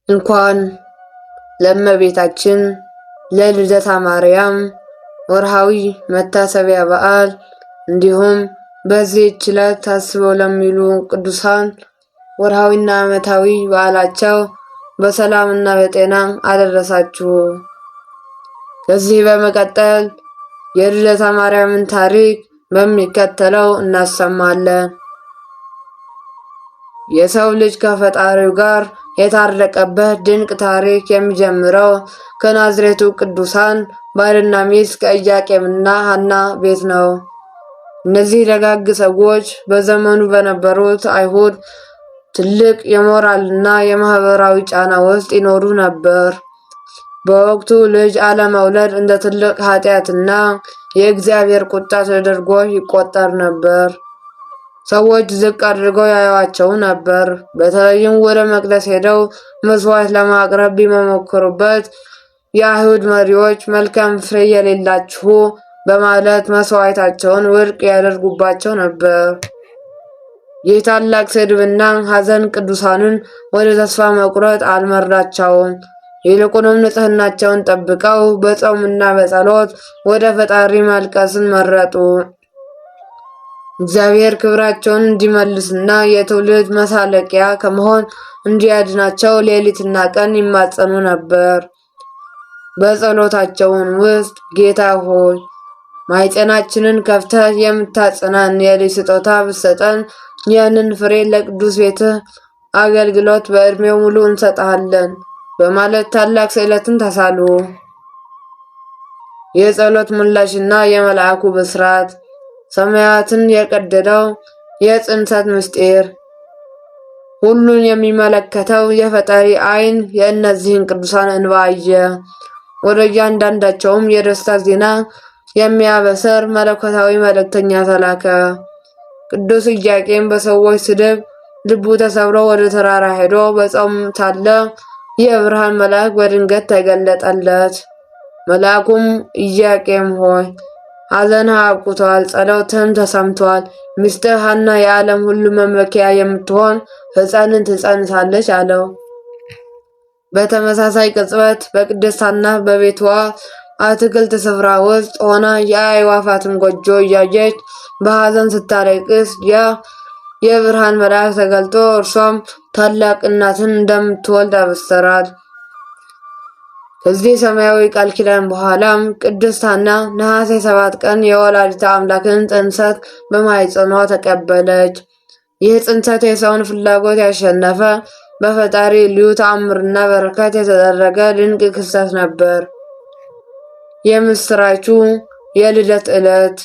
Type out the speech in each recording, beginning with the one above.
እንኳን ለእመቤታችን ለልደታ ማርያም ወርሃዊ መታሰቢያ በዓል እንዲሁም በዚህች ዕለት ታስበው ለሚውሉ ቅዱሳን ወርሃዊና ዓመታዊ በዓላቸው በሰላምና በጤና አደረሳችሁ። ከዚህ በመቀጠል የልደታ ማርያምን ታሪክ በሚከተለው እናሰማለን። የሰው ልጅ ከፈጣሪው ጋር የታረቀበት ድንቅ ታሪክ የሚጀምረው ከናዝሬቱ ቅዱሳን ባልና ሚስት ከኢያቄምና ሐና ቤት ነው። እነዚህ ደጋግ ሰዎች በዘመኑ በነበሩት አይሁድ ትልቅ የሞራልና የማህበራዊ ጫና ውስጥ ይኖሩ ነበር። በወቅቱ ልጅ አለመውለድ እንደ ትልቅ ኃጢአትና የእግዚአብሔር ቁጣ ተደርጎ ይቆጠር ነበር። ሰዎች ዝቅ አድርገው ያዩዋቸው ነበር። በተለይም ወደ መቅደስ ሄደው መስዋዕት ለማቅረብ ቢመሞክሩበት የአይሁድ መሪዎች መልካም ፍሬ የሌላችሁ በማለት መስዋዕታቸውን ውድቅ ያደርጉባቸው ነበር። ይህ ታላቅ ስድብና ሐዘን ቅዱሳንን ወደ ተስፋ መቁረጥ አልመራቸውም። ይልቁንም ንጽሕናቸውን ጠብቀው በጾምና በጸሎት ወደ ፈጣሪ ማልቀስን መረጡ። እግዚአብሔር ክብራቸውን እንዲመልስና የትውልድ መሳለቂያ ከመሆን እንዲያድናቸው ሌሊትና ቀን ይማጸኑ ነበር። በጸሎታቸውን ውስጥ ጌታ ሆይ ማኅፀናችንን ከፍተህ የምታጸናን የልጅ ስጦታ ብትሰጠን ያንን ፍሬ ለቅዱስ ቤትህ አገልግሎት በዕድሜው ሙሉ እንሰጥሃለን በማለት ታላቅ ስዕለትን ተሳሉ። የጸሎት ምላሽና የመልአኩ ብስራት ሰማያትን የቀደደው የጽንሰት ምስጢር። ሁሉን የሚመለከተው የፈጣሪ ዓይን የእነዚህን ቅዱሳን እንባ አየ። ወደ እያንዳንዳቸውም የደስታ ዜና የሚያበስር መለኮታዊ መልእክተኛ ተላከ። ቅዱስ ኢያቄም በሰዎች ስድብ ልቡ ተሰብሮ ወደ ተራራ ሄዶ በጾም ሳለ የብርሃን መልአክ በድንገት ተገለጠለት። መልአኩም ኢያቄም ሆይ ሐዘንህ አብቅቷል፣ ጸሎትህም ተሰምቷል። ሚስትህ ሐና የዓለም ሁሉ መመኪያ የምትሆን ሕፃንን ትጸንሳለች አለው። በተመሳሳይ ቅጽበት በቅድስት ሐና በቤቷ አትክልት ስፍራ ውስጥ ሆና የአዕዋፋትን ጎጆ እያየች በሐዘን ስታለቅስ የብርሃን መልአክ ተገልጦ እርሷም ታላቅ እናትን እንደምትወልድ አበሰራት። ከዚህ ሰማያዊ ቃል ኪዳን በኋላም ቅድስት ሐና ነሐሴ 7 ቀን የወላዲተ አምላክን ጽንሰት በማኅፀኗ ተቀበለች። ይህ ጽንሰት የሰውን ፍላጎት ያሸነፈ በፈጣሪ ልዩ ተአምርና በረከት የተደረገ ድንቅ ክስተት ነበር። የምስራቹ የልደት ዕለት።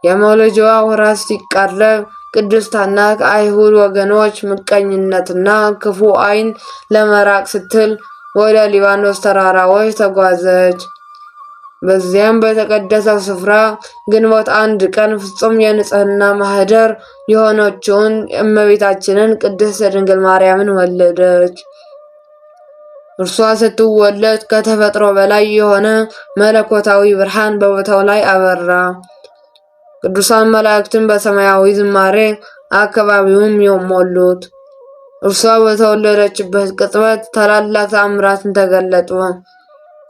የመውለጃዋ ወራት ሲቃረብ ቅድስት ሐና ከአይሁድ ወገኖች ምቀኝነትና ክፉ ዓይን ለመራቅ ስትል ወደ ሊባኖስ ተራራዎች ተጓዘች። በዚያም በተቀደሰው ስፍራ ግንቦት 1 ቀን ፍጹም የንጽሕና ማኅደር የሆነችውን እመቤታችንን ቅድስት ድንግል ማርያምን ወለደች። እርሷ ስትወለድ ከተፈጥሮ በላይ የሆነ መለኮታዊ ብርሃን በቦታው ላይ አበራ። ቅዱሳን መላእክትን በሰማያዊ ዝማሬ አካባቢውን ሞሉት። እርሷ በተወለደችበት ቅጽበት ታላላቅ ተአምራትን ተገለጡ።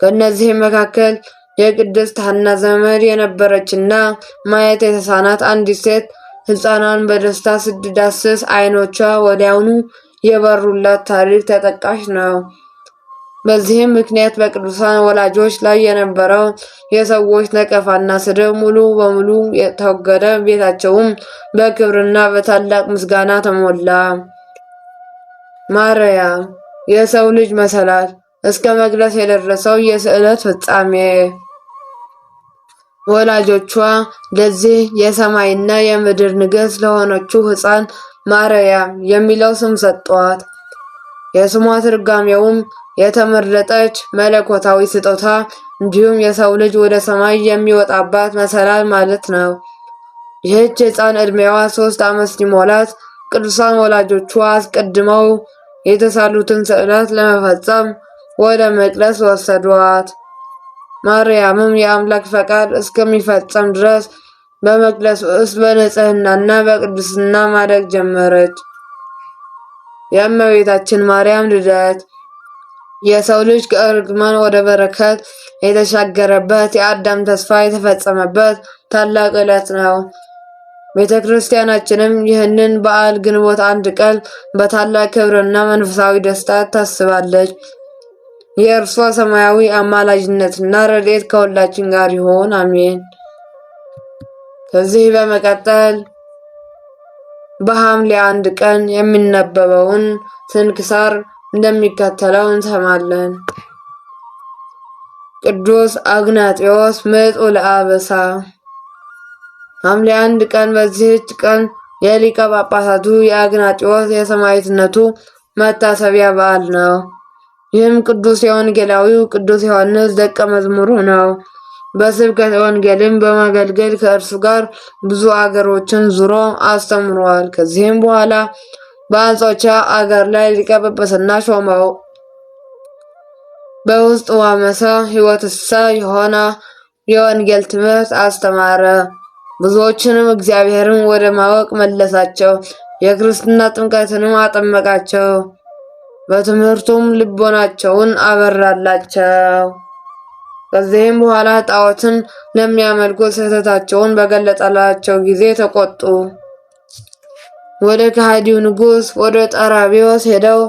ከእነዚህም መካከል የቅድስት ሐና ዘመድ የነበረችና ማየት የተሳናት አንዲት ሴት ሕፃኗን በደስታ ስትዳስስ ዓይኖቿ ወዲያውኑ የበሩላት ታሪክ ተጠቃሽ ነው። በዚህም ምክንያት በቅዱሳን ወላጆች ላይ የነበረው የሰዎች ነቀፋና ስድብ ሙሉ በሙሉ የተወገደ፣ ቤታቸውም በክብርና በታላቅ ምስጋና ተሞላ። ማርያም የሰው ልጅ መሰላል እስከ መግለጽ የደረሰው የስዕለት ፍጻሜ። ወላጆቿ ለዚህ የሰማይና የምድር ንግሥት ለሆነችው ሕፃን ማርያም የሚለው ስም ሰጧት። የስሟ ትርጓሜውም የተመረጠች መለኮታዊ ስጦታ እንዲሁም የሰው ልጅ ወደ ሰማይ የሚወጣባት መሰላል ማለት ነው። ይህች ሕፃን ዕድሜዋ 3 ዓመት ሲሞላት ቅዱሳን ወላጆቿ አስቀድመው የተሳሉትን ስዕለት ለመፈጸም ወደ መቅደስ ወሰዷት። ማርያምም የአምላክ ፈቃድ እስከሚፈጸም ድረስ በመቅደስ ውስጥ በንጽሕናና በቅድስና ማደግ ጀመረች። የእመቤታችን ማርያም ልደት። የሰው ልጅ ከእርግማን ወደ በረከት የተሻገረበት የአዳም ተስፋ የተፈጸመበት ታላቅ ዕለት ነው። ቤተ ክርስቲያናችንም ይህንን በዓል ግንቦት 1 ቀን በታላቅ ክብርና መንፈሳዊ ደስታ ታስባለች። የእርሷ ሰማያዊ አማላጅነትና ረድኤት ከሁላችን ጋር ይሁን፣ አሜን። ከዚህ በመቀጠል በሐምሌ 1 ቀን የሚነበበውን ስንክሳር እንደሚከተለው እንሰማለን። ቅዱስ አግናጢዮስ ምጡዕ ለአበሳ። ሐምሌ 1 ቀን በዚህች ቀን የሊቀ ጳጳሳቱ የአግናጢዮስ የሰማዕትነቱ መታሰቢያ በዓል ነው። ይህም ቅዱስ የወንጌላዊው ቅዱስ ዮሐንስ ደቀ መዝሙሩ ነው። በስብከተ ወንጌልም በማገልገል ከእርሱ ጋር ብዙ አገሮችን ዙሮ አስተምሯል። ከዚህም በኋላ በአንጾኪያ አገር ላይ ሊቀ ጵጵስና ሾመው። በውስጥ ዋመሰ ሕይወትሰ የሆነ የወንጌል ትምህርት አስተማረ። ብዙዎችንም እግዚአብሔርን ወደ ማወቅ መለሳቸው። የክርስትና ጥምቀትንም አጠመቃቸው። በትምህርቱም ልቦናቸውን አበራላቸው። ከዚህም በኋላ ጣዖትን ለሚያመልኩ ስህተታቸውን በገለጠላቸው ጊዜ ተቆጡ። ወደ ከሃዲው ንጉሥ ወደ ጠራቢዎስ ሄደው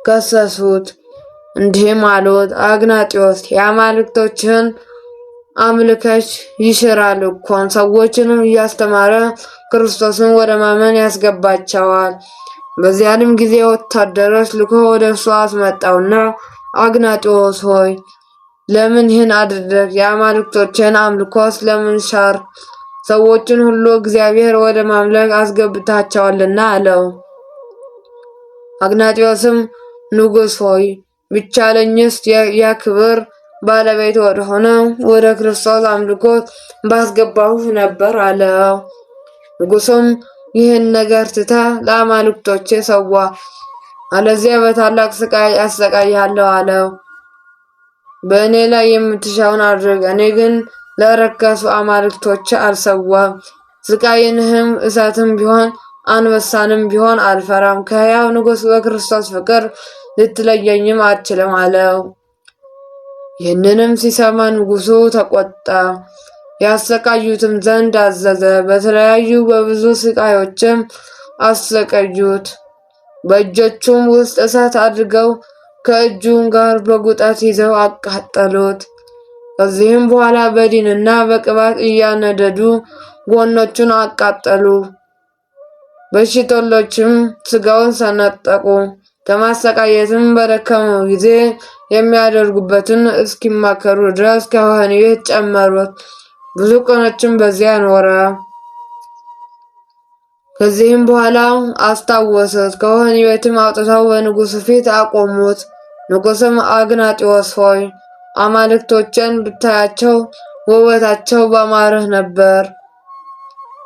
ከሰሱት። እንዲህም አሉት፣ አግናጢዮስ የአማልክቶችህን አምልከሽ ይሽራል እኮን፣ ሰዎችንም እያስተማረ ክርስቶስን ወደ ማመን ያስገባቸዋል። በዚያንም ጊዜ ወታደሮች ልኮ ወደ እርሱ አስመጣውና አግናጢዮስ ሆይ ለምን ይህን አደረግ? የአማልክቶችን አምልኮስ ለምን ሻር? ሰዎችን ሁሉ እግዚአብሔር ወደ ማምለክ አስገብታቸዋልና አለው። አግናጢዮስም ንጉሥ ሆይ ቢቻለኝስ የክብር ባለቤት ወደሆነ ወደ ክርስቶስ አምልኮት ባስገባሁህ ነበር አለው። ንጉሡም ይህን ነገር ትተህ ለአማልክቶቼ ሰዋ፣ አለዚያ በታላቅ ስቃይ አሰቃይሃለሁ አለው። በእኔ ላይ የምትሻውን አድርግ፣ እኔ ግን ለረከሱ አማልክቶች አልሰዋም። ስቃይንህም እሳትም ቢሆን አንበሳንም ቢሆን አልፈራም። ከሕያው ንጉሥ በክርስቶስ ፍቅር ልትለየኝም አትችልም አለው። ይህንንም ሲሰማ ንጉሡ ተቆጣ፣ ያሰቃዩትም ዘንድ አዘዘ። በተለያዩ በብዙ ስቃዮችም አሰቃዩት። በእጆቹም ውስጥ እሳት አድርገው ከእጁም ጋር በጉጠት ይዘው አቃጠሉት። ከዚህም በኋላ በዲንና በቅባት እያነደዱ ጎኖቹን አቃጠሉ። በሽቶሎችም ስጋውን ሰነጠቁ። ከማሰቃየትም በደከመው ጊዜ የሚያደርጉበትን እስኪማከሩ ድረስ ከወህኒ ቤት ጨመሩት። ብዙ ቀኖችም በዚያ ኖረ። ከዚህም በኋላ አስታወሱት። ከወህኒ ቤትም አውጥተው በንጉሡ ፊት አቆሙት። ንጉሥም አግናጢዮስ ሆይ አማልክቶችን ብታያቸው ውበታቸው ባማረህ ነበር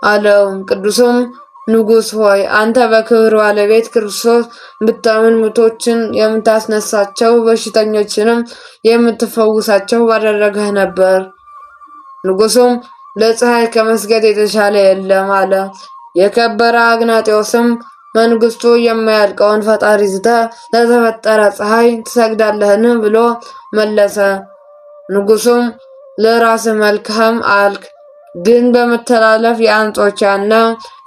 አለው። ቅዱስም ንጉሥ ሆይ አንተ በክብር ባለቤት ክርስቶስ ብታምን ሙቶችን የምታስነሳቸው በሽተኞችንም የምትፈውሳቸው ባደረገህ ነበር። ንጉሡም ለፀሐይ ከመስገድ የተሻለ የለም አለ። የከበረ አግናጢዮስም መንግስቱ የማያልቀውን ፈጣሪ ዝተህ ለተፈጠረ ፀሐይ ትሰግዳለህን? ብሎ መለሰ። ንጉሡም ለራስህ መልካም አልክ፣ ግን በመተላለፍ የአንጾኪያና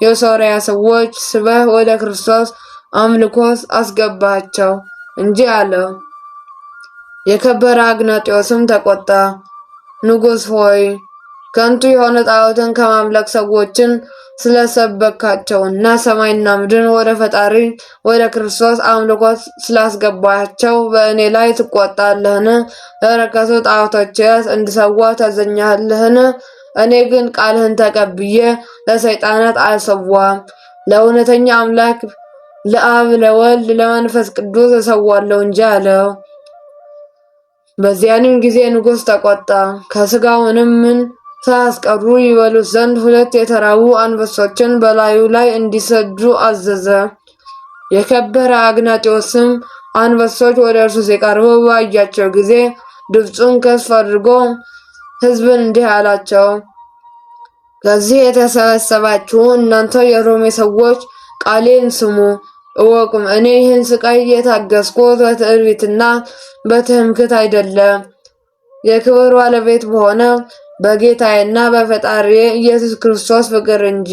የሶርያ ሰዎች ስበህ ወደ ክርስቶስ አምልኮስ አስገባቸው እንጂ አለው። የከበረ አግናጢዮስም ተቆጣ። ንጉሥ ሆይ ከንቱ የሆነ ጣዖትን ከማምለክ ሰዎችን ስለሰበካቸውና ሰማይና ምድርን ወደ ፈጣሪ ወደ ክርስቶስ አምልኮት ስላስገባቸው በእኔ ላይ ትቆጣለህን? ለረከሱ ጣዖቶችስ እንድሰዋ ታዘኛለህን? እኔ ግን ቃልህን ተቀብዬ ለሰይጣናት አልሰዋም። ለእውነተኛ አምላክ ለአብ ለወልድ ለመንፈስ ቅዱስ እሰዋለሁ እንጂ አለው። በዚያንም ጊዜ ንጉሥ ተቆጣ። ከስጋውንም ምን ሳያስቀሩ ይበሉት ዘንድ 2 የተራቡ አንበሶችን በላዩ ላይ እንዲሰዱ አዘዘ። የከበረ አግናጢዮስም አንበሶች ወደ እርሱ ሲቀርቡ ባያቸው ጊዜ ድምፁን ከፍ አድርጎ ሕዝብን እንዲህ አላቸው፣ ከዚህ የተሰበሰባችሁ እናንተ የሮሜ ሰዎች ቃሌን ስሙ። እወቁም፣ እኔ ይህን ስቃይ የታገስኩት በትዕቢትና በትምክህት አይደለም፣ የክብር ባለቤት በሆነ በጌታዬና በፈጣሪዬ ኢየሱስ ክርስቶስ ፍቅር እንጂ።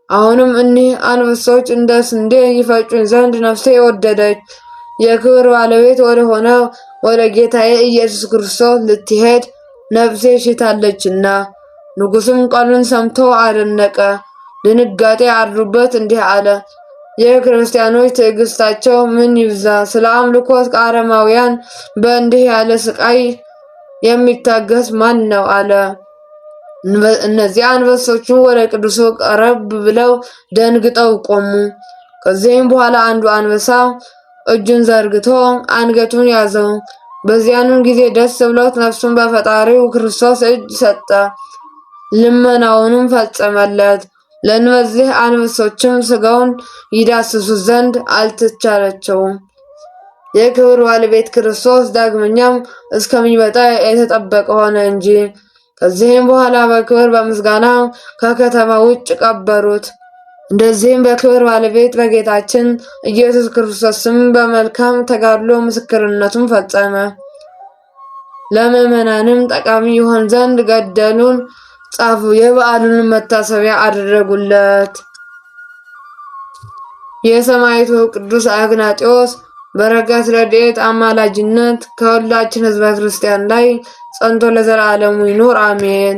አሁንም እኒህ አንበሶች እንደ ስንዴ ይፈጩኝ ዘንድ ነፍሴ ወደደች። የክብር ባለቤት ወደ ሆነ ወደ ጌታዬ ኢየሱስ ክርስቶስ ልትሄድ ነፍሴ ሽታለችና። ንጉሡም ቃሉን ሰምቶ አደነቀ፣ ድንጋጤ አድሮበት እንዲህ አለ። የክርስቲያኖች ትዕግስታቸው ምን ይብዛ! ስለ አምልኮት አረማውያን በእንዲህ ያለ ስቃይ የሚታገስ ማን ነው? አለ። እነዚያ አንበሶቹ ወደ ቅዱሱ ቀረብ ብለው ደንግጠው ቆሙ። ከዚህም በኋላ አንዱ አንበሳ እጁን ዘርግቶ አንገቱን ያዘው። በዚያንም ጊዜ ደስ ብሎት ነፍሱን በፈጣሪው ክርስቶስ እጅ ሰጠ፣ ልመናውንም ፈጸመለት። ለእነዚህ አንበሶችም ስጋውን ይዳስሱት ዘንድ አልተቻላቸውም። የክብር ባለቤት ክርስቶስ ዳግመኛም እስከሚመጣ የተጠበቀ ሆነ እንጂ። ከዚህም በኋላ በክብር በምስጋና ከከተማ ውጭ ቀበሩት። እንደዚህም በክብር ባለቤት በጌታችን ኢየሱስ ክርስቶስ ስም በመልካም ተጋድሎ ምስክርነቱን ፈጸመ። ለምዕመናንም ጠቃሚ ይሆን ዘንድ ገድሉን ጻፉ፣ የበዓሉን መታሰቢያ አደረጉለት። የሰማዕቱ ቅዱስ አግናጢዮስ በረከት ረድኤት አማላጅነት ከሁላችን ሕዝበ ክርስቲያን ላይ ጸንቶ ለዘላለሙ ይኑር አሜን።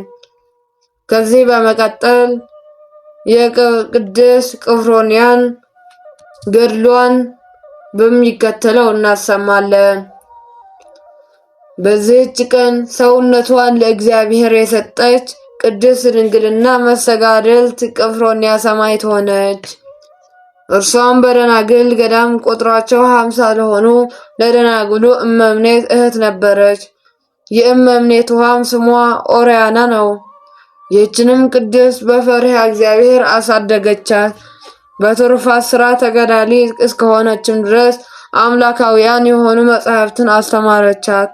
ከዚህ በመቀጠል የቅድስት ቅፍሮንያን ገድሏን በሚከተለው እናሰማለን። በዚህች ቀን ሰውነቷን ለእግዚአብሔር የሰጠች ቅድስት ድንግልና መስተጋድልት ቅፍሮንያ ሰማዕት ሆነች። እርሷም በደናግል ገዳም ቁጥራቸው 50 ለሆኑ ለደናግሉ እመምኔት እህት ነበረች። የእመምኔቷም ስሟ ኦርያና ነው። ይህችንም ቅድስት በፈሪሃ እግዚአብሔር አሳደገቻት። በትሩፋት ሥራ ተጋዳሊ እስከሆነችም ድረስ አምላካውያን የሆኑ መጻሕፍትን አስተማረቻት።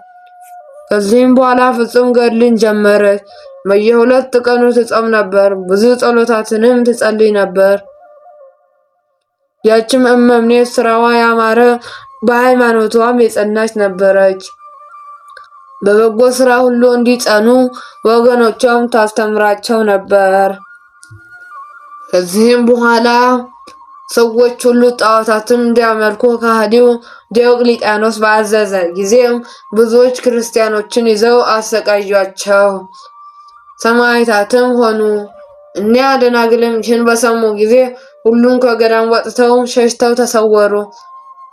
ከዚህም በኋላ ፍጹም ገድልን ጀመረች። በየ2 ቀኑ ትጾም ነበር፣ ብዙ ጸሎታትንም ትጸልይ ነበር። ያችም እመምኔት ስራዋ ያማረ በሃይማኖቷም የጸናች ነበረች። በበጎ ስራ ሁሉ እንዲጸኑ ወገኖቿም ታስተምራቸው ነበር። ከዚህም በኋላ ሰዎች ሁሉ ጣዖታትን እንዲያመልኩ ከሃዲው ዲዮቅልጥያኖስ ባዘዘ ጊዜም ብዙዎች ክርስቲያኖችን ይዘው አሰቃዩአቸው፣ ሰማዕታትም ሆኑ። እኒያ ደናግልም ይህን በሰሙ ጊዜ ሁሉም ከገዳም ወጥተው ሸሽተው ተሰወሩ።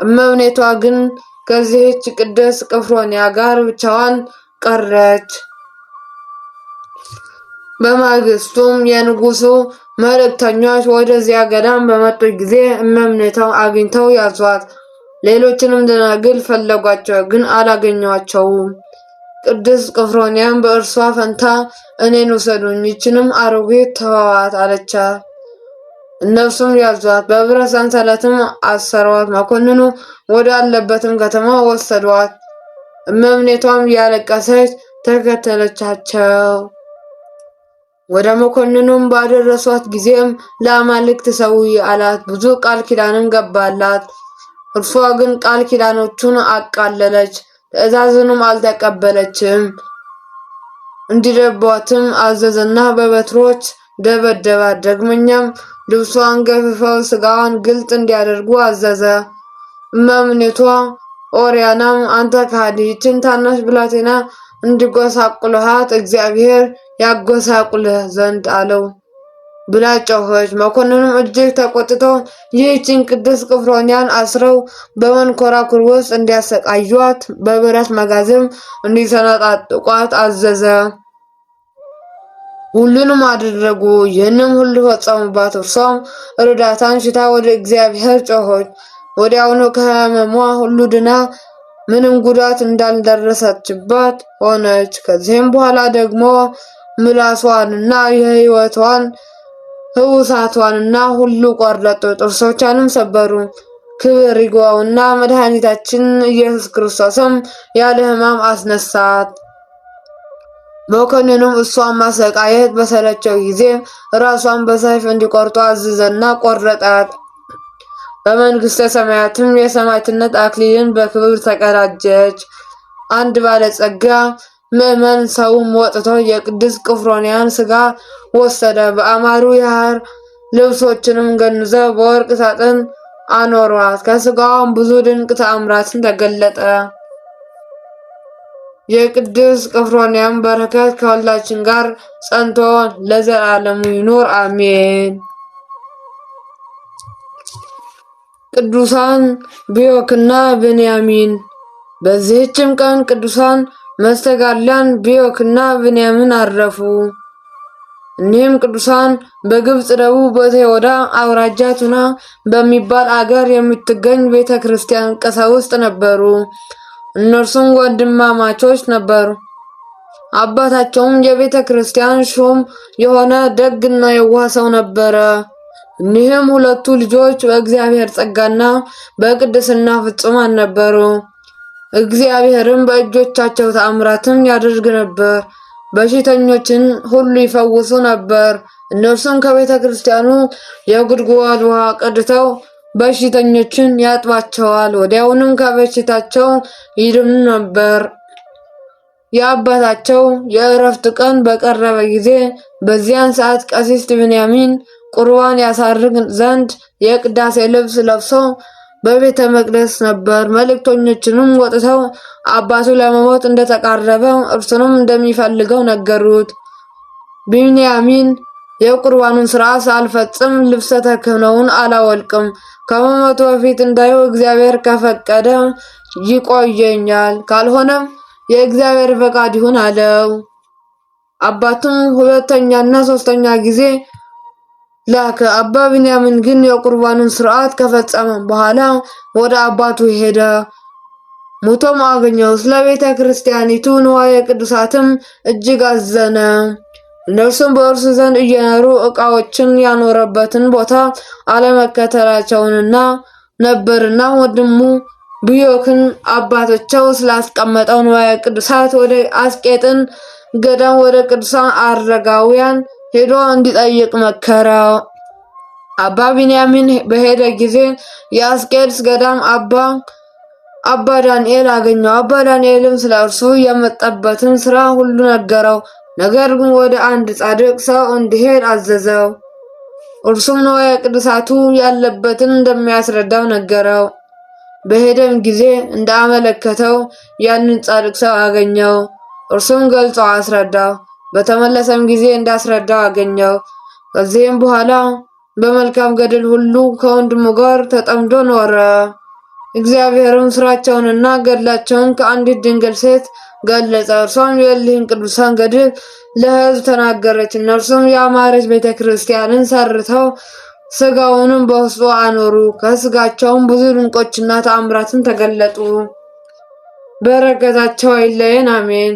እመምኔቷ ግን ከዚህች ቅድስት ቅፍሮንያ ጋር ብቻዋን ቀረች። በማግስቱም የንጉሱ መልእክተኞች ወደዚያ ገዳም በመጡ ጊዜ እመምኔቷን አግኝተው ያዟት። ሌሎችንም ደናግል ፈለጓቸው፣ ግን አላገኟቸውም። ቅድስት ቅፍሮንያም በእርሷ ፈንታ እኔን ውሰዱኝ፣ ይችንም አሮጊት ተዋት አለቻት። እነርሱም ያዟት፣ በብረት ሰንሰለትም አሰሯት። መኮንኑ ወዳለበትም ከተማ ወሰዷት። እመምኔቷም እያለቀሰች ተከተለቻቸው። ወደ መኮንኑም ባደረሷት ጊዜም ለአማልክት ሰዊ አላት። ብዙ ቃል ኪዳንም ገባላት። እርሷ ግን ቃል ኪዳኖቹን አቃለለች፣ ትእዛዙንም አልተቀበለችም። እንዲደቧትም አዘዘና በበትሮች ደበደባት። ደግመኛም ልብሷን ገፍፈው ስጋዋን ግልጥ እንዲያደርጉ አዘዘ። እመምኔቷ ኦርያናም አንተ ከሃዲ፣ ይህችን ታናሽ ብላቴና እንዲጎሳቁልሃት እግዚአብሔር ያጎሳቁልህ ዘንድ አለው ብላ ጮኸች። መኮንኑም እጅግ ተቆጥተው ይህችን ቅድስት ቅፍሮንያን አስረው በመንኮራኩር ውስጥ እንዲያሰቃዩት በብረት መጋዝም እንዲሰነጣጥቋት አዘዘ። ሁሉንም አደረጉ። ይህንም ሁሉ ፈጸሙባት። እርሷም እርዳታን ሽታ ወደ እግዚአብሔር ጮኸች። ወዲያውኑ ከሕመሟ ሁሉ ድና ምንም ጉዳት እንዳልደረሰችባት ሆነች። ከዚህም በኋላ ደግሞ ምላሷንና የሕይወቷን ሕዋሳቷንና ሁሉ ቆረጡ፣ ጥርሶቿንም ሰበሩ። ክብር ይግባውና መድኃኒታችን ኢየሱስ ክርስቶስም ያለ ሕማም አስነሳት። መኮንኑም እሷን ማሰቃየት በሰለቸው ጊዜ ራሷን በሰይፍ እንዲቆርጡ አዘዘና ቆረጣት። በመንግሥተ ሰማያትም የሰማዕትነት አክሊልን በክብር ተቀዳጀች። አንድ ባለጸጋ ምዕመን ሰውም ወጥቶ የቅድስት ቅፍሮንያን ሥጋ ወሰደ። በአማሩ የሐር ልብሶችንም ገንዘው በወርቅ ሳጥን አኖሯት። ከሥጋዋም ብዙ ድንቅ ተአምራትን ተገለጠ። የቅድስት ቅፍሮንያን በረከት ከሁላችን ጋር ጸንቶ ለዘላለሙ ይኑር አሜን። ቅዱሳን ብዮክና ብንያሚን። በዚህችም ቀን ቅዱሳን መስተጋድላን ብዮክና ብንያምን አረፉ። እኒህም ቅዱሳን በግብፅ ደቡብ በቴዎዳ አውራጃ ቱና በሚባል አገር የምትገኝ ቤተ ክርስቲያን ቀሳውስት ነበሩ። እነርሱም ወንድማማቾች ነበሩ። አባታቸውም የቤተ ክርስቲያን ሹም የሆነ ደግና የዋህ ሰው ነበረ። እኒህም ሁለቱ ልጆች በእግዚአብሔር ጸጋና በቅድስና ፍጹማን ነበሩ። እግዚአብሔርም በእጆቻቸው ተአምራትን ያደርግ ነበር። በሽተኞችን ሁሉ ይፈውሱ ነበር። እነርሱም ከቤተ ክርስቲያኑ የጉድጓድ ውሃ ቀድተው በሽተኞችን ያጥባቸዋል፣ ወዲያውንም ከበሽታቸው ይድኑ ነበር። የአባታቸው የእረፍት ቀን በቀረበ ጊዜ በዚያን ሰዓት ቀሲስ ብንያሚን ቁርባን ያሳርግ ዘንድ የቅዳሴ ልብስ ለብሶ በቤተ መቅደስ ነበር። መልእክተኞችንም ወጥተው አባቱ ለመሞት እንደተቃረበ እርሱንም እንደሚፈልገው ነገሩት። ብንያሚን የቁርባኑን ሥርዓት ሳልፈጽም ልብሰ ተክህኖውን አላወልቅም፣ ከመሞቱ በፊት እንዳየው እግዚአብሔር ከፈቀደ ይቆየኛል፣ ካልሆነም የእግዚአብሔር ፈቃድ ይሁን አለው። አባቱም ሁለተኛና ሦስተኛ ጊዜ ላከ። አባ ብንያሚን ግን የቁርባኑን ሥርዓት ከፈጸመ በኋላ ወደ አባቱ ሄደ። ሙቶም አገኘው። ስለ ቤተ ክርስቲያኒቱ ንዋየ ቅዱሳትም እጅግ አዘነ። እነርሱም በእርሱ ዘንድ እየኖሩ ዕቃዎችን ያኖረበትን ቦታ አለመከተላቸውንና ነበርና ወንድሙ ብዮክን አባታቸው ስላስቀመጠው ንዋየ ቅዱሳት ወደ አስቄጥን ገዳም ወደ ቅዱሳን አረጋውያን ሄዶ እንዲጠይቅ መከረው። አባ ብንያሚን በሄደ ጊዜ የአስቄጥስ ገዳም አባ ዳንኤል አገኘው። አባ ዳንኤልም ስለ እርሱ የመጣበትን ሥራ ሁሉ ነገረው። ነገር ግን ወደ አንድ ጻድቅ ሰው እንዲሄድ አዘዘው። እርሱም ንዋየ ቅዱሳቱ ያለበትን እንደሚያስረዳው ነገረው። በሄደም ጊዜ እንዳመለከተው ያንን ጻድቅ ሰው አገኘው። እርሱም ገልጾ አስረዳው። በተመለሰም ጊዜ እንዳስረዳው አገኘው። ከዚህም በኋላ በመልካም ገድል ሁሉ ከወንድሙ ጋር ተጠምዶ ኖረ። እግዚአብሔርም ስራቸውንና ገድላቸውን ከአንዲት ድንግል ሴት ገለጸ። እርሷም የእሊህን ቅዱሳን ገድል ለሕዝብ ተናገረች። እነርሱም ያማረች ቤተ ክርስቲያንን ሰርተው ሥጋውንም በውስጡ አኖሩ። ከሥጋቸውም ብዙ ድንቆችና ተአምራትን ተገለጡ። በረከታቸው አይለየን፣ አሜን።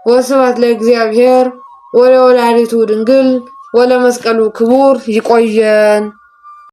ወስብሐት ለእግዚአብሔር ወለወላዲቱ ድንግል ወለመስቀሉ ክቡር። ይቆየን።